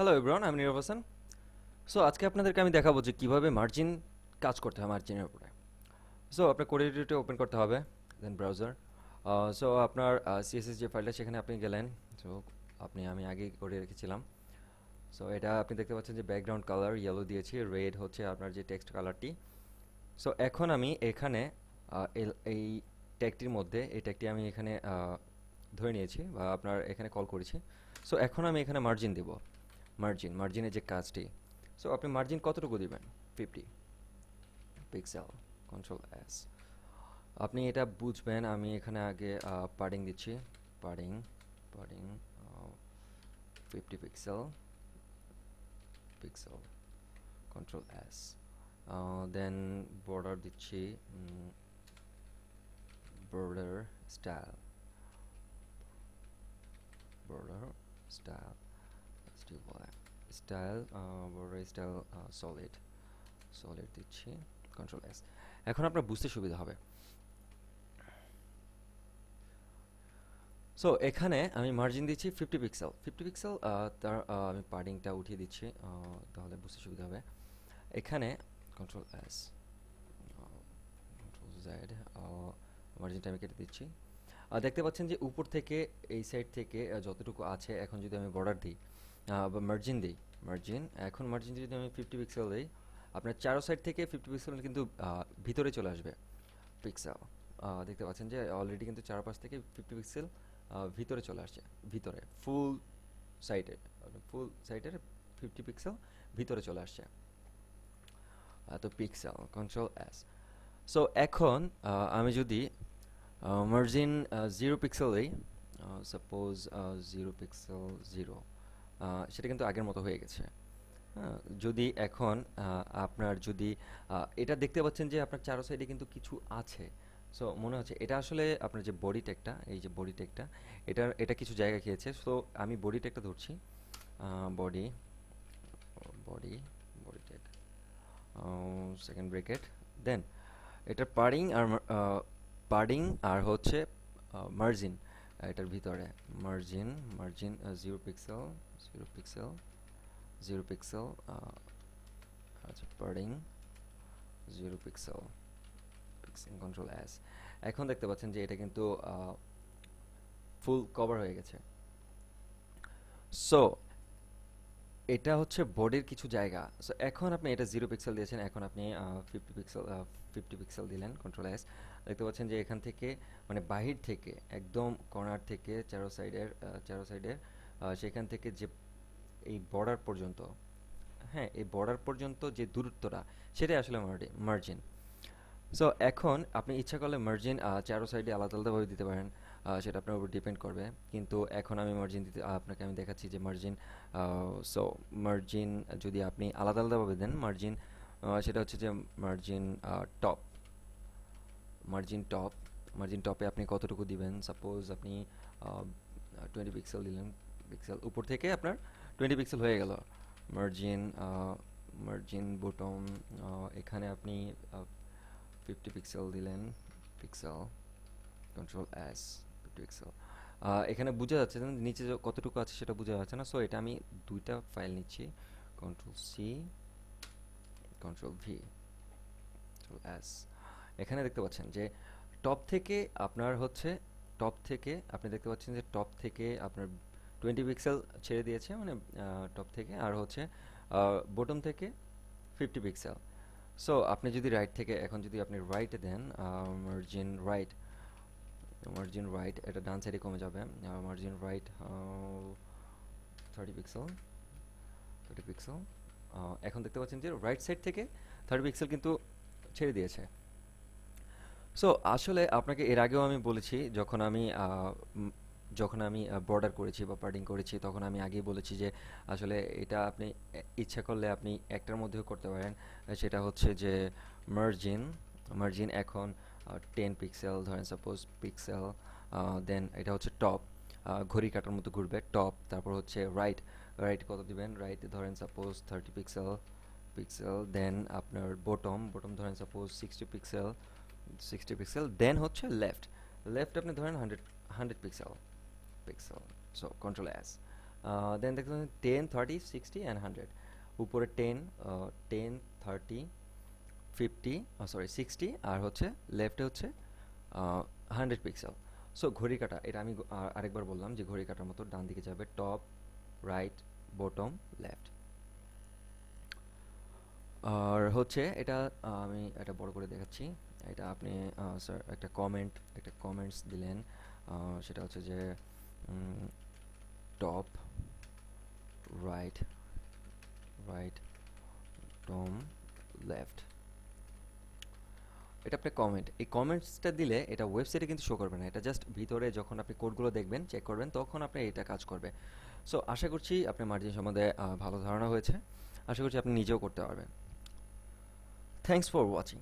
Hello everyone, আমি নীরব Hasan. So আজকে আপনাদেরকে আমি দেখাবো যে কীভাবে মার্জিন কাজ করতে হয় মার্জিনের উপরে। সো আপনার কোড এডিটরটা ওপেন করতে হবে, দেন ব্রাউজার। সো আপনার সিএসএস যে ফাইলটা সেখানে আপনি গেলেন। সো আমি আগেই করে রেখেছিলাম। সো এটা আপনি দেখতে পাচ্ছেন যে ব্যাকগ্রাউন্ড কালার ইয়েলো দিয়েছি, রেড হচ্ছে আপনার যে টেক্সট কালারটি। সো এখন আমি এখানে এই ট্যাগটির মধ্যে এই ট্যাগটি আমি এখানে ধরে নিয়েছি বা আপনার এখানে কল করেছি। সো এখন আমি এখানে মার্জিন দিব, মার্জিনের যে কাজটি। সো আপনি মার্জিন কতটুকু দিবেন? 50 পিক্সেল, কন্ট্রোল এস। আপনি এটা বুঝবেন, আমি এখানে আগে পাডিং দিচ্ছি। পাডিং পাডিং 50 পিক্সেল, পিক্সেল, কন্ট্রোল এস। দেন বর্ডার দিচ্ছি, বর্ডার স্টাইল, বর্ডার স্টাইল বলে style, border style solid, solid দিচ্ছি, কন্ট্রোল এস। এখন আপনার বুঝতে সুবিধা হবে। সো এখানে আমি মার্জিন দিচ্ছি 50 পিক্সেল, 50 পিক্সেল। তার আমি পাডিংটা উঠিয়ে দিচ্ছি, তাহলে বুঝতে সুবিধা হবে। এখানে কন্ট্রোল এস, কন্ট্রোল জেড, মার্জিনটা আমি কেটে দিচ্ছি। দেখতে পাচ্ছেন যে উপর থেকে এই সাইড থেকে যতটুকু আছে, এখন যদি আমি বর্ডার দিই বা মার্জিন দিই, এখন মার্জিন যদি আমি 50 পিক্সেল দিই, আপনার চারো সাইড থেকে 50 পিক্সেল কিন্তু ভিতরে চলে আসবে পিক্সেল। দেখতে পাচ্ছেন যে অলরেডি কিন্তু চারপাশ থেকে 50 পিক্সেল ভিতরে চলে আসছে, ভিতরে সাইডে ফুল সাইডের 50 পিক্সেল ভিতরে চলে আসছে। তো পিক্সেল, কন্ট্রোল এস। সো এখন আমি যদি মার্জিন 0 পিক্সেল দিই, সাপোজ 0 পিক্সেল 0, সেটা কিন্তু আগের মতো হয়ে গেছে। হ্যাঁ, যদি এখন আপনার যদি এটা দেখতে পাচ্ছেন যে আপনার চারো সাইডে কিন্তু কিছু আছে। সো মনে হচ্ছে এটা আসলে আপনার যে বডি ট্যাগটা, এই যে বডি ট্যাগটা, এটা কিছু জায়গা খেয়েছে। সো আমি বডি ট্যাগটা ধরছি, body body body tag, second bracket, then এটা পাডিং আর হচ্ছে মার্জিন, এটার ভিতরে margin, margin 0 pixel, 0 pixel, 0 pixel, আচ্ছা padding 0 pixel, pixel, control S. এখন দেখতে পাচ্ছেন যে এটা কিন্তু ফুল কভার হয়ে গেছে। সো এটা হচ্ছে বডির কিছু জায়গা। সো এখন আপনি এটা 0 পিক্সেল দিয়েছেন, এখন আপনি 50 পিক্সেল দিলেন, কন্ট্রোল এস। দেখতে পাচ্ছেন যে এখান থেকে মানে বাহির থেকে একদম কর্নার থেকে চারো সাইডের সেখান থেকে যে এই বর্ডার পর্যন্ত, হ্যাঁ এই বর্ডার পর্যন্ত যে দূরত্বটা, সেটাই আসলে মার্জিন। সো এখন আপনি ইচ্ছা করলে মার্জিন চারো সাইডে আলাদা আলাদাভাবে দিতে পারেন, সেটা আপনার উপর ডিপেন্ড করবে। কিন্তু এখন আমি মার্জিন দিতে আপনাকে আমি দেখাচ্ছি যে মার্জিন। সো মার্জিন যদি আপনি আলাদা আলাদাভাবে দেন, মার্জিন সেটা হচ্ছে যে margin top, margin top, margin টপে আপনি কতটুকু দিবেন। সাপোজ আপনি 20 পিক্সেল দিলেন, পিক্সেল উপর থেকে আপনার 20 পিক্সেল হয়ে গেল। মার্জিন মার্জিন বটম, এখানে আপনি 50 পিক্সেল দিলেন, পিক্সেল, কন্ট্রোল এস, 50 পিক্সেল। এখানে বোঝা যাচ্ছে যে নিচে কতটুকু আছে সেটা বোঝা যাচ্ছে না। সো এটা আমি দুইটা ফাইল নিচ্ছি, control C, control V, control S. এখানে দেখতে পাচ্ছেন যে টপ থেকে আপনার হচ্ছে, টপ থেকে আপনি দেখতে পাচ্ছেন যে টপ থেকে আপনার 20 পিক্সেল ছেড়ে দিয়েছে, মানে টপ থেকে, আর হচ্ছে বটম থেকে 50 পিক্সেল। সো আপনি যদি রাইট থেকে, এখন যদি আপনি রাইটে দেন, মার্জিন রাইট, মার্জিন রাইট, এটা ডান সাইডে কমে যাবে। Margin right 30 pixel, 30 pixel. এখন দেখতে পাচ্ছেন যে রাইট সাইড থেকে 30 পিক্সেল কিন্তু ছেড়ে দিয়েছে। সো আসলে আপনাকে এর আগেও আমি বলেছি, যখন আমি বর্ডার করেছি বা পার্টিং করেছি, তখন আমি আগেই বলেছি যে আসলে এটা আপনি ইচ্ছা করলে আপনি একটার মধ্যেও করতে পারেন। সেটা হচ্ছে যে মার্জিন, মার্জিন এখন 10 পিক্সেল ধরেন, সাপোজ পিক্সেল, দেন এটা হচ্ছে টপ, ঘড়ি কাটার মতো ঘুরবে টপ, তারপর হচ্ছে রাইট, রাইট কত দিবেন, রাইট ধরেন সাপোজ 30 পিক্সেল, পিক্সেল, দেন আপনার বটম, বটম ধরেন সাপোজ 60 পিক্সেল, 60 পিক্সেল, দেন হচ্ছে লেফট, লেফট আপনি ধরেন 100 pixel, pixel. So control S. Then দেখতে পাচ্ছেন 10, 30, 60 অ্যান্ড 100। উপরে 10, 10, 30, 50, সরি 60, আর হচ্ছে লেফটে হচ্ছে 100 পিক্সেল। সো ঘড়ি কাঁটা, এটা আমি আরেকবার বললাম যে ঘড়ি কাঁটার মতো ডান দিকে যাবে, টপ, রাইট, বটম, লেফট। আর হচ্ছে এটা আমি এটা বড় করে দেখাচ্ছি। এটা আপনি স্যার একটা কমেন্টস দিলেন, সেটা হচ্ছে যে top, right, right, Tom, left. এটা আপনি কমেন্ট, এই কমেন্টসটা দিলে এটা ওয়েবসাইটে কিন্তু শো করবে না, এটা জাস্ট ভিতরে যখন আপনি কোডগুলো দেখবেন, চেক করবেন, তখন আপনি এটা কাজ করবে। সো আশা করছি আপনার মার্জিন সম্বন্ধে ভালো ধারণা হয়েছে। আশা করছি আপনি নিজেও করতে পারবেন। Thanks for watching.